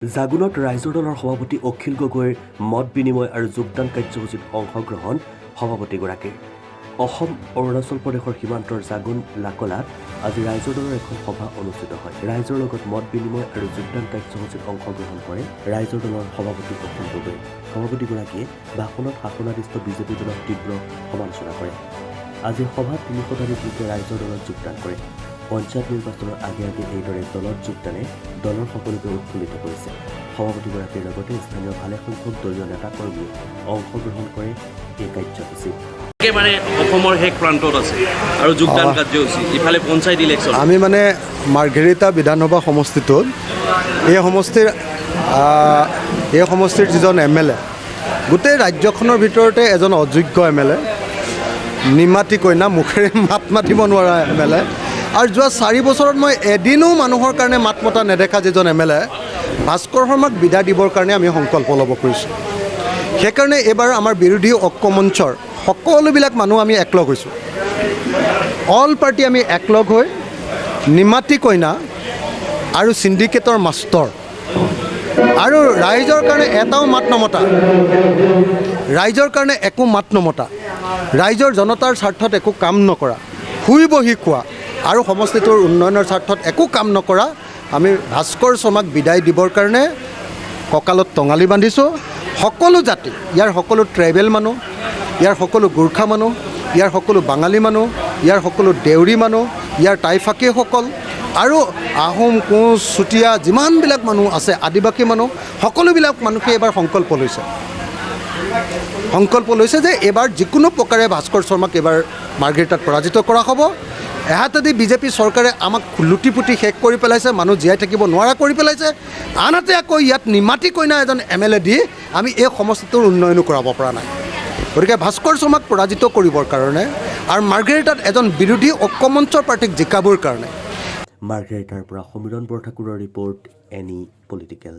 জাগুনত ৰাইজৰ দলৰ সভাপতি অখিল গগৈৰ মত বিনিময় আৰু যোগদান কাৰ্যসূচীত অংশগ্ৰহণ সভাপতিগৰাকীৰ। অসম অৰুণাচল প্ৰদেশৰ সীমান্তৰ জাগুন লাকলাত আজি ৰাইজৰ দলৰ এখন সভা অনুষ্ঠিত হয়। ৰাইজৰ লগত মত বিনিময় আৰু যোগদান কাৰ্যসূচীত অংশগ্ৰহণ কৰে ৰাইজৰ দলৰ সভাপতি অখিল গগৈ। সভাপতিগৰাকীয়ে ভাষণত শাসনাধিষ্ঠ বিজেপি দলক তীব্ৰ সমালোচনা কৰে। আজিৰ সভাত ৩০০ লোকে ৰাইজৰ দলত যোগদান কৰে। পঞ্চায়ত নিৰ্বাচনৰ আগে আগে এইদৰে দলত যোগদানে দলৰ সকলোকে উৎফুল্লিত কৰিছে। সভাপতিগৰাকীৰ লগতে স্থানীয় ভালেসংখ্যক দলীয় নেতাকৰ্মীয়ে অংশগ্ৰহণ কৰে এই কাৰ্যসূচীত। একেবাৰে অসমৰ শেষ প্ৰান্তত আছে আৰু যোগদান কাৰ্যসূচী ইফালে পঞ্চায়ত ইলেকশ্যন। আমি মাৰ্ঘেৰিটা বিধানসভা সমষ্টিটোত এই সমষ্টিৰ যিজন MLA, গোটেই ৰাজ্যখনৰ ভিতৰতে এজন অযোগ্য MLA, নিমাতী কইনা, মুখেৰে মাত মাতিব নোৱাৰা MLA, আৰু যোৱা 4 বছৰত মই এদিনো মানুহৰ কাৰণে মাত মতা নেদেখা যিজন MLA, ভাস্কৰ শৰ্মাক বিদায় দিবৰ কাৰণে আমি সংকল্প ল'ব খুজিছোঁ। সেইকাৰণে এইবাৰ আমাৰ বিৰোধী ঐক্য মঞ্চৰ সকলোবিলাক মানুহ আমি একলগ হৈছোঁ। অল পাৰ্টি আমি একলগ হৈ নিমাতী কইনা আৰু চিণ্ডিকেটৰ মাষ্টৰ আৰু ৰাইজৰ কাৰণে এটাও মাত নমতা, ৰাইজৰ কাৰণে একো মাত নমতা, ৰাইজৰ জনতাৰ স্বাৰ্থত একো কাম নকৰা, শুই বহি খোৱা আৰু সমষ্টিটোৰ উন্নয়নৰ স্বাৰ্থত একো কাম নকৰা আমি ভাস্কৰ শৰ্মাক বিদায় দিবৰ কাৰণে কঁকালত টঙালি বান্ধিছোঁ। সকলো জাতি, ইয়াৰ সকলো ট্ৰাইবেল মানুহ, ইয়াৰ সকলো গোৰ্খা মানুহ, ইয়াৰ সকলো বাঙালী মানুহ, ইয়াৰ সকলো দেউৰী মানুহ, ইয়াৰ টাইফাকীসকল আৰু আহোম, কোচ, চুতীয়া যিমানবিলাক মানুহ আছে, আদিবাসী মানুহ, সকলোবিলাক মানুহে এইবাৰ সংকল্প লৈছে যে এইবাৰ যিকোনো প্ৰকাৰে ভাস্কৰ শৰ্মাক এইবাৰ মাৰ্ঘেৰিটাত পৰাজিত কৰা হ'ব। এহাতেদি বিজেপি চৰকাৰে আমাক লুটি পুটি শেষ কৰি পেলাইছে, মানুহ জীয়াই থাকিব নোৱাৰা কৰি পেলাইছে। আনহাতে আকৌ ইয়াত নিমাতী কইনা এজন MLA দি আমি এই সমষ্টিটোৰ উন্নয়নো কৰাব পৰা নাই। গতিকে ভাস্কৰ শৰ্মাক পৰাজিত কৰিবৰ কাৰণে আৰু মাৰ্ঘেৰিটাত এজন বিৰোধী ঐক্য মঞ্চৰ প্ৰাৰ্থীক জিকাবৰ কাৰণে। মাৰ্ঘেৰিটাৰ পৰা সমীৰণ বৰঠাকুৰৰ ৰিপৰ্ট, এনি পলিটিকেল।